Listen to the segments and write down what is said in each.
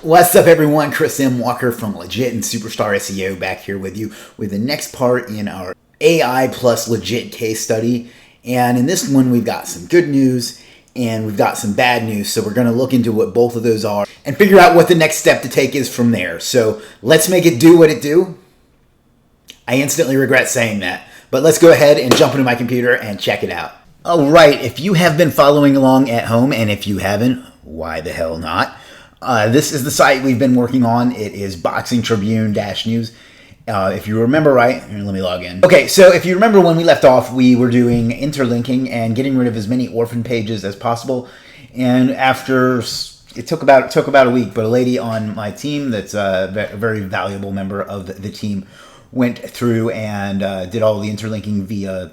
What's up, everyone? Chris M. Walker from Legiit and Superstar SEO back here with you with the next part in our AI plus Legiit case study. And in this one, we've got some good news and we've got some bad news. So we're going to look into what both of those are and figure out what the next step to take is from there. So let's make it do what it do. I instantly regret saying that, but let's go ahead and jump into my computer and check it out. All right, if you have been following along at home, and if you haven't, why the hell not? This is the site we've been working on. It is Boxing Tribune-News. If you remember right, here, let me log in. Okay, so if you remember when we left off, we were doing interlinking and getting rid of as many orphan pages as possible. And after, it took about a week, but a lady on my team that's a very valuable member of the team went through and did all the interlinking via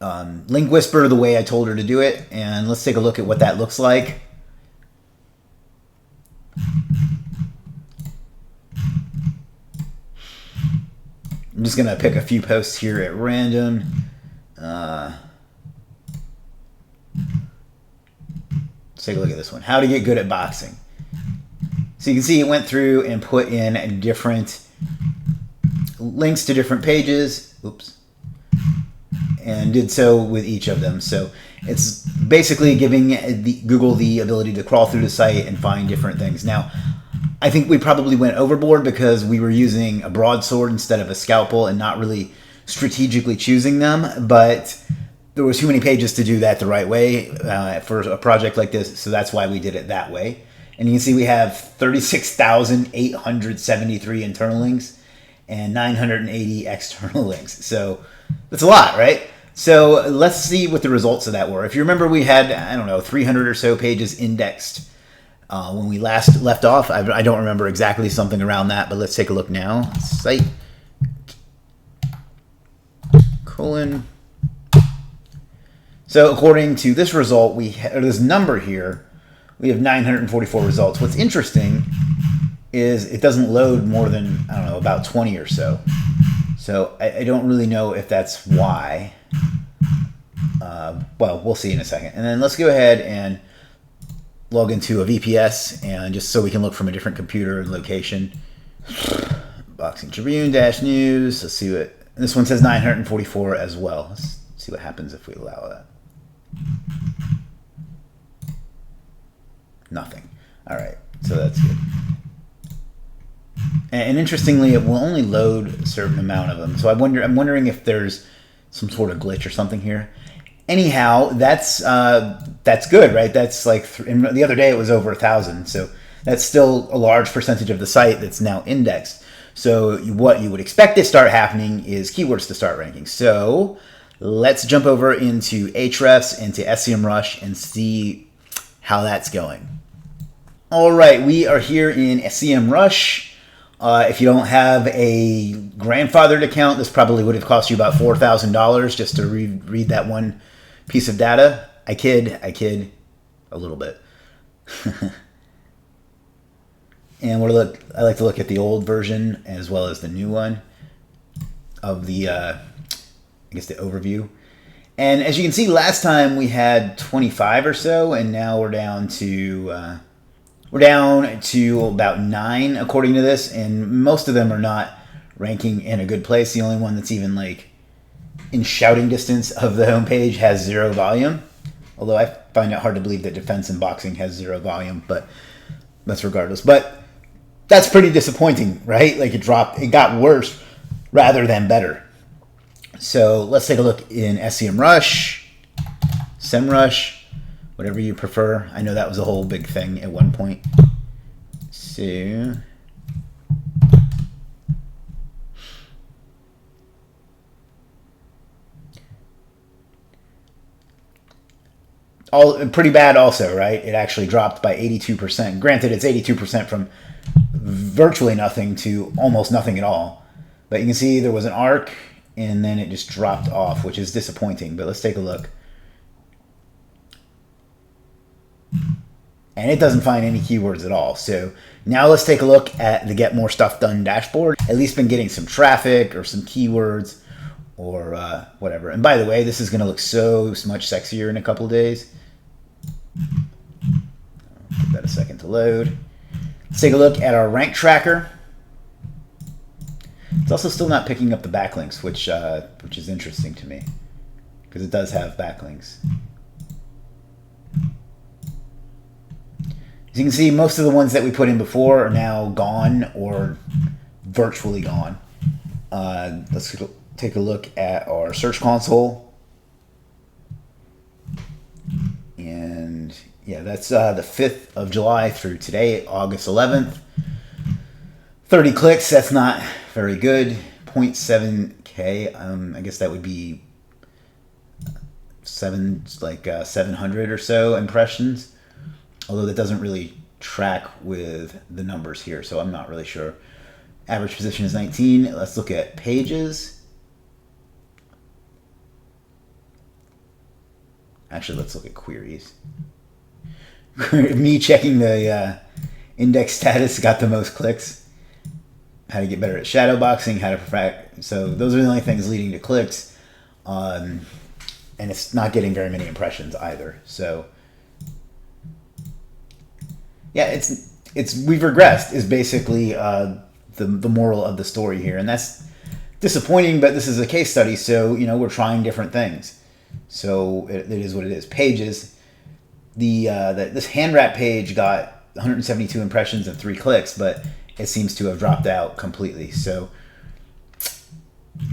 Link Whisper the way I told her to do it. And let's take a look at what that looks like. I'm just going to pick a few posts here at random. Let's take a look at this one. How to get good at boxing. So you can see it went through and put in different links to different pages. Oops. And did so with each of them. So it's basically giving Google the ability to crawl through the site and find different things. Now, I think we probably went overboard because we were using a broadsword instead of a scalpel and not really strategically choosing them, but there was too many pages to do that the right way for a project like this, so that's why we did it that way. And you can see we have 36,873 internal links and 980 external links. So that's a lot, right? So let's see what the results of that were. If you remember, we had, I don't know, 300 or so pages indexed when we last left off. I don't remember exactly, something around that, but let's take a look now. Site colon. So according to this result, this number here, we have 944 results. What's interesting is it doesn't load more than, I don't know, about 20 or so. So I don't really know if that's why. Well, we'll see in a second. And then let's go ahead and log into a VPS, and just so we can look from a different computer and location. Boxing Tribune-News. Let's see what this one says. 944 as well. Let's see what happens if we allow that. Nothing. All right, so that's good. And interestingly, it will only load a certain amount of them. So I'm wondering if there's some sort of glitch or something here. Anyhow, that's good, right? That's like, the other day it was over 1,000. So that's still a large percentage of the site that's now indexed. So what you would expect to start happening is keywords to start ranking. So let's jump over into Ahrefs, into SEMRush, and see how that's going. All right, we are here in SEMRush. If you don't have a grandfathered account, this probably would have cost you about $4,000 just to read that one piece of data. I kid a little bit. And I like to look at the old version as well as the new one of the, I guess, the overview. And as you can see, last time we had 25 or so, and now we're down to about 9 according to this, and most of them are not ranking in a good place. The only one that's even like in shouting distance of the homepage has 0 volume, although I find it hard to believe that defense and boxing has 0 volume, but that's regardless. But that's pretty disappointing, right? Like it got worse rather than better. So let's take a look in SEMRush, whatever you prefer. I know that was a whole big thing at one point. So pretty bad also, right? It actually dropped by 82%. Granted, it's 82% from virtually nothing to almost nothing at all. But you can see there was an arc, and then it just dropped off, which is disappointing. But let's take a look. And it doesn't find any keywords at all. So now let's take a look at the Get More Stuff Done dashboard. At least been getting some traffic or some keywords or whatever. And by the way, this is going to look so much sexier in a couple of days. Give that a second to load. Let's take a look at our rank tracker. It's also still not picking up the backlinks, which is interesting to me, because it does have backlinks. As you can see, most of the ones that we put in before are now gone or virtually gone. Let's take a look at our Search Console. And yeah, that's the 5th of July through today, August 11th. 30 clicks, that's not very good. 0.7K, I guess that would be 700 or so impressions. Although that doesn't really track with the numbers here, so I'm not really sure. Average position is 19. Let's look at pages. Actually, let's look at queries. Me checking the index status got the most clicks. How to get better at shadowboxing, how to perfect. So those are the only things leading to clicks. And it's not getting very many impressions either. So yeah, we've regressed is basically the moral of the story here. And that's disappointing, but this is a case study. So, we're trying different things. So it is what it is. Pages. This hand wrap page got 172 impressions and 3 clicks, but it seems to have dropped out completely. So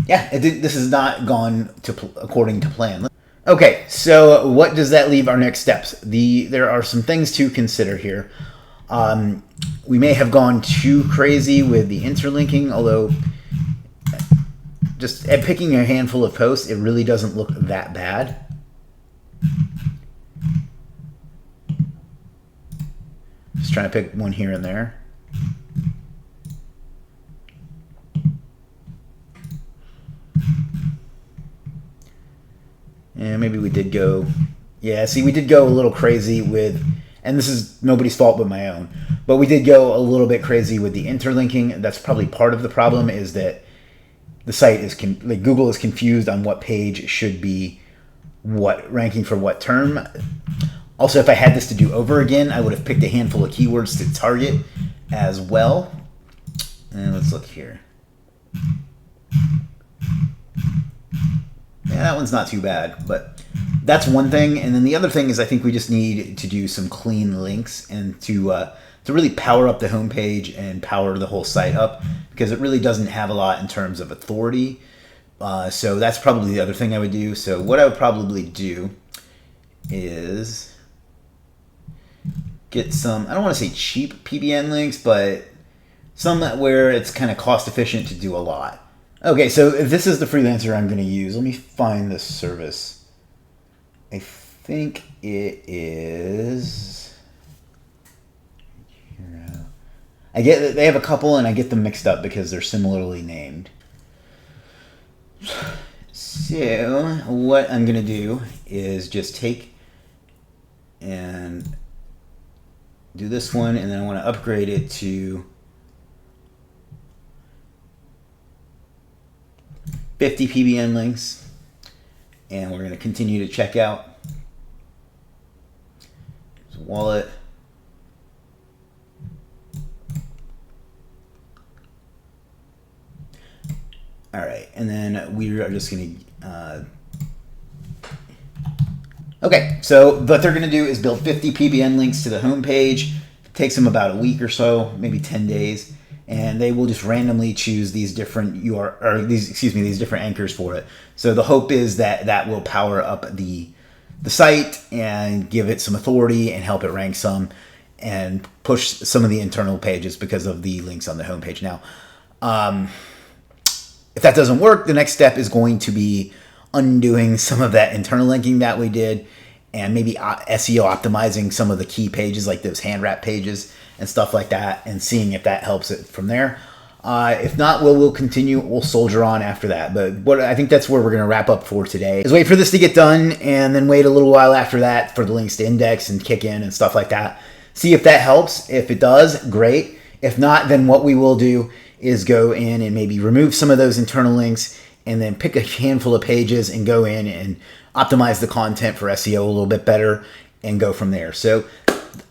yeah, this has not gone according to plan. Okay, so what does that leave our next steps? There are some things to consider here. We may have gone too crazy with the interlinking, although just at picking a handful of posts, it really doesn't look that bad. Just trying to pick one here and there. And maybe we did go, yeah, see, we did go a little crazy with, and this is nobody's fault but my own, but we did go a little bit crazy with the interlinking. That's probably part of the problem, is that the site is, Google is confused on what page should be ranking for what term. Also, if I had this to do over again, I would have picked a handful of keywords to target as well. And let's look here. Yeah, that one's not too bad, but that's one thing. And then the other thing is, I think we just need to do some clean links and to really power up the homepage and power the whole site up, because it really doesn't have a lot in terms of authority. So that's probably the other thing I would do. So what I would probably do is get some, I don't want to say cheap PBN links, but some where it's kind of cost efficient to do a lot. Okay, so if this is the freelancer I'm going to use, let me find this service. I think it is. I get that they have a couple, and I get them mixed up because they're similarly named. So what I'm going to do is just take and do this one, and then I want to upgrade it to 50 PBN links, and we're going to continue to check out wallet. All right, and then we are just going to okay, so what they're going to do is build 50 PBN links to the home page. It takes them about a week or so, maybe 10 days. And they will just randomly choose these different these different anchors for it. So the hope is that that will power up the site and give it some authority and help it rank some and push some of the internal pages because of the links on the homepage. Now, if that doesn't work, the next step is going to be undoing some of that internal linking that we did, and maybe SEO optimizing some of the key pages like those hand wrap pages and stuff like that, and seeing if that helps it from there. If not, we'll continue. We'll soldier on after that. But I think that's where we're going to wrap up for today, is wait for this to get done and then wait a little while after that for the links to index and kick in and stuff like that. See if that helps. If it does, great. If not, then what we will do is go in and maybe remove some of those internal links and then pick a handful of pages and go in and optimize the content for SEO a little bit better and go from there. So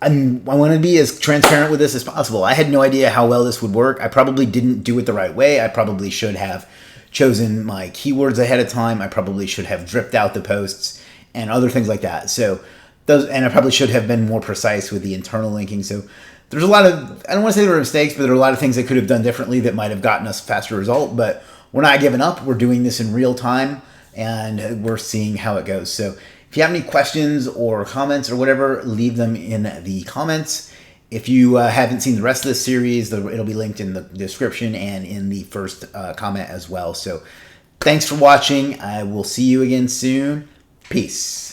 I want to be as transparent with this as possible. I had no idea how well this would work. I probably didn't do it the right way. I probably should have chosen my keywords ahead of time. I probably should have dripped out the posts and other things like that. So and I probably should have been more precise with the internal linking. So there's a lot of, I don't want to say there were mistakes, but there are a lot of things I could have done differently that might have gotten us a faster result. But we're not giving up. We're doing this in real time, and we're seeing how it goes. So if you have any questions or comments or whatever, leave them in the comments. If you haven't seen the rest of this series, it'll be linked in the description and in the first comment as well. So thanks for watching. I will see you again soon. Peace.